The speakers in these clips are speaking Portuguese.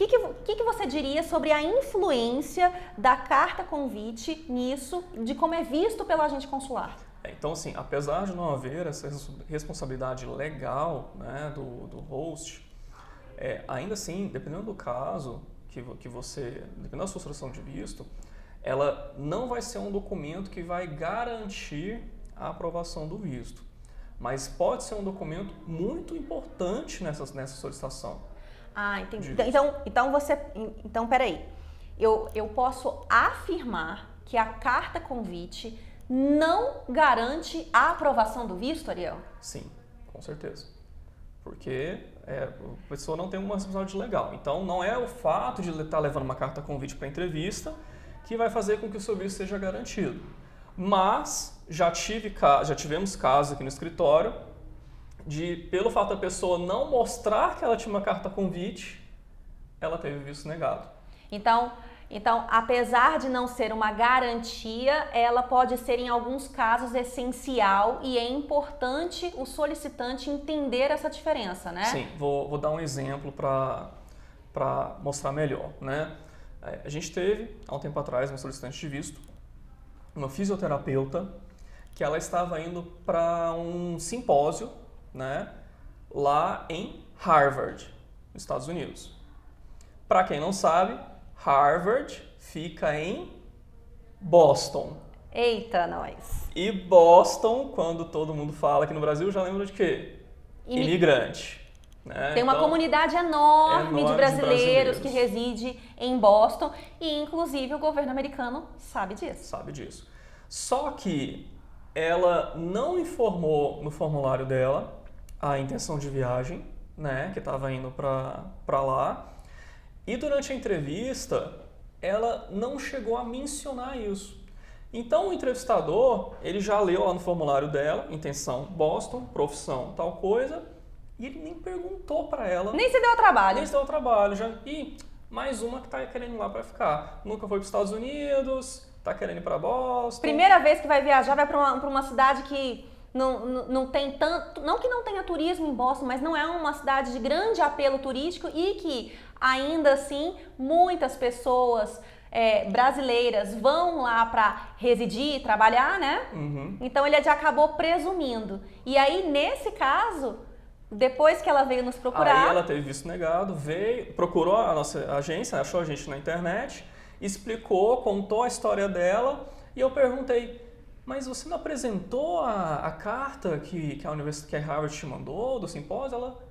que você diria sobre a influência da carta convite nisso, de como é visto pelo agente consular? Então, assim, apesar de não haver essa responsabilidade legal, né, do host, ainda assim, dependendo do caso que você, dependendo da sua solicitação de visto, ela não vai ser um documento que vai garantir a aprovação do visto, mas pode ser um documento muito importante nessa solicitação. Ah, entendi. Então, peraí. Eu posso afirmar que a carta convite não garante a aprovação do visto, Ariel? Sim, com certeza. Porque a pessoa não tem uma responsabilidade legal. Então, não é o fato de estar levando uma carta convite para entrevista que vai fazer com que o seu visto seja garantido. Mas já tivemos casos aqui no escritório pelo fato da pessoa não mostrar que ela tinha uma carta convite, ela teve o visto negado. Então, apesar de não ser uma garantia, ela pode ser, em alguns casos, essencial e é importante o solicitante entender essa diferença, né? Sim, vou dar um exemplo para mostrar melhor, né? A gente teve, há um tempo atrás, uma solicitante de visto, uma fisioterapeuta, que ela estava indo para um simpósio, né, lá em Harvard, nos Estados Unidos. Para quem não sabe, Harvard fica em Boston. Eita, nós! E Boston, quando todo mundo fala aqui no Brasil, já lembra de quê? Imigrante. Né? Tem uma comunidade enorme de brasileiros que reside em Boston e, inclusive, o governo americano sabe disso. Sabe disso. Só que ela não informou no formulário dela a intenção de viagem, né, que estava indo para lá. E durante a entrevista, ela não chegou a mencionar isso. Então, o entrevistador, ele já leu lá no formulário dela, intenção Boston, profissão tal coisa, e ele nem perguntou para ela. Nem se deu ao trabalho. Nem se deu ao trabalho. E mais uma que está querendo ir lá para ficar. Nunca foi para os Estados Unidos, está querendo ir para Boston. Primeira vez que vai viajar, vai para uma cidade que não tem tanto... Não que não tenha turismo em Boston, mas não é uma cidade de grande apelo turístico e que, ainda assim, muitas pessoas brasileiras vão lá para residir e trabalhar, né? Uhum. Então, ele já acabou presumindo. E aí, nesse caso... Depois que ela veio nos procurar... Aí ela teve visto negado, veio, procurou a nossa agência, achou a gente na internet, explicou, contou a história dela e eu perguntei, mas você não apresentou a carta que a Harvard te mandou do simpósio? Ela,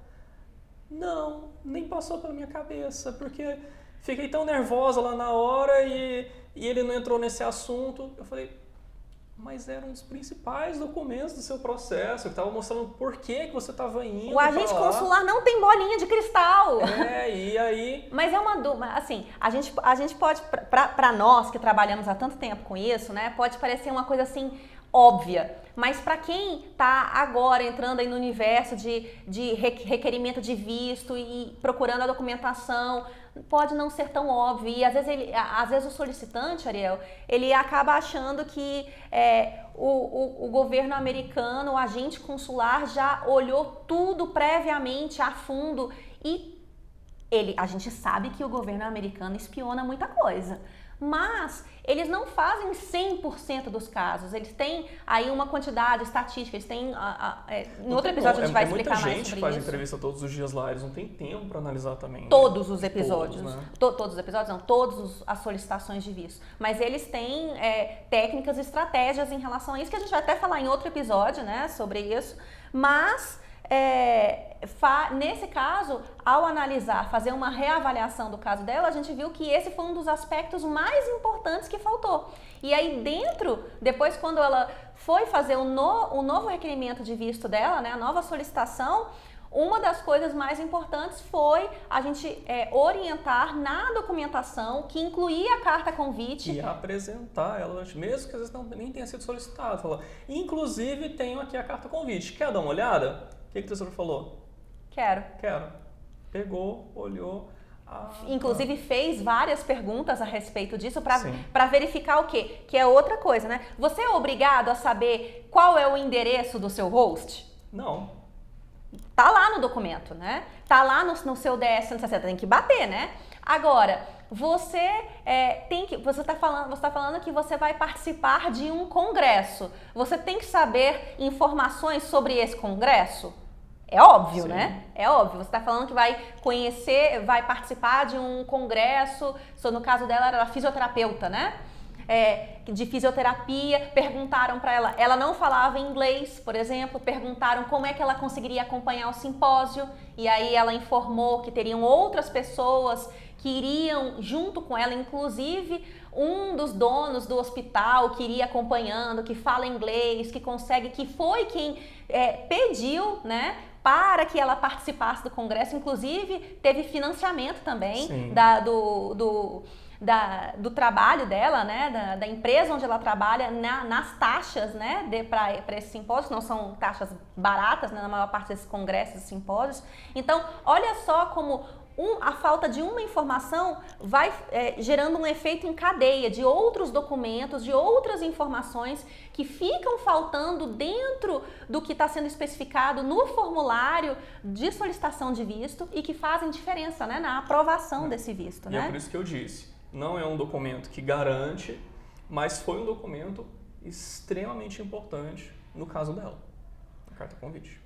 não, nem passou pela minha cabeça, porque fiquei tão nervosa lá na hora e ele não entrou nesse assunto. Eu falei... Mas eram os principais documentos do seu processo, que estavam mostrando por que você estava indo. O agente consular não tem bolinha de cristal. E aí... Mas é uma dúvida, assim, a gente pode, para nós que trabalhamos há tanto tempo com isso, né, pode parecer uma coisa assim, óbvia. Mas para quem está agora entrando aí no universo de requerimento de visto e procurando a documentação, pode não ser tão óbvio. E às vezes o solicitante, Ariel, ele acaba achando que o governo americano, o agente consular já olhou tudo previamente a fundo e a gente sabe que o governo americano espiona muita coisa. Mas eles não fazem 100% dos casos, eles têm aí uma quantidade estatística, eles têm, em outro episódio a gente vai explicar mais sobre isso. Muita gente faz entrevista todos os dias lá, eles não têm tempo para analisar também. Todos os episódios, todos, né? Todos os episódios não, todas as solicitações de visto, mas eles têm técnicas e estratégias em relação a isso, que a gente vai até falar em outro episódio, né, sobre isso, mas... nesse caso, ao analisar, fazer uma reavaliação do caso dela, a gente viu que esse foi um dos aspectos mais importantes que faltou. E aí depois quando ela foi fazer o novo requerimento de visto dela, né, a nova solicitação, uma das coisas mais importantes foi a gente orientar na documentação que incluía a carta convite. E apresentar ela, mesmo que às vezes nem tenha sido solicitado. Falar, inclusive, tenho aqui a carta convite. Quer dar uma olhada? O que o tesouro falou? Quero. Pegou, olhou. Inclusive fez várias perguntas a respeito disso para verificar o quê? Que é outra coisa, né? Você é obrigado a saber qual é o endereço do seu host? Não. Tá lá no documento, né? Tá lá no seu DS-160, tem que bater, né? Agora, você você está falando que você vai participar de um congresso. Você tem que saber informações sobre esse congresso? É óbvio, Sim. né? É óbvio. Você está falando que vai conhecer, vai participar de um congresso. No caso dela, era fisioterapeuta, né? De fisioterapia, perguntaram para ela, ela não falava inglês, por exemplo, perguntaram como é que ela conseguiria acompanhar o simpósio, e aí ela informou que teriam outras pessoas que iriam junto com ela, inclusive um dos donos do hospital que iria acompanhando, que fala inglês, que consegue, que foi quem pediu, né, para que ela participasse do congresso, inclusive teve financiamento também do trabalho dela, né, da empresa onde ela trabalha, nas taxas, né, para esse simpósio, que não são taxas baratas, né, na maior parte desses congressos e simpósios. Então, olha só como a falta de uma informação vai gerando um efeito em cadeia de outros documentos, de outras informações que ficam faltando dentro do que está sendo especificado no formulário de solicitação de visto e que fazem diferença, né, na aprovação desse visto. E é por isso que eu disse, não é um documento que garante, mas foi um documento extremamente importante no caso dela, a carta convite.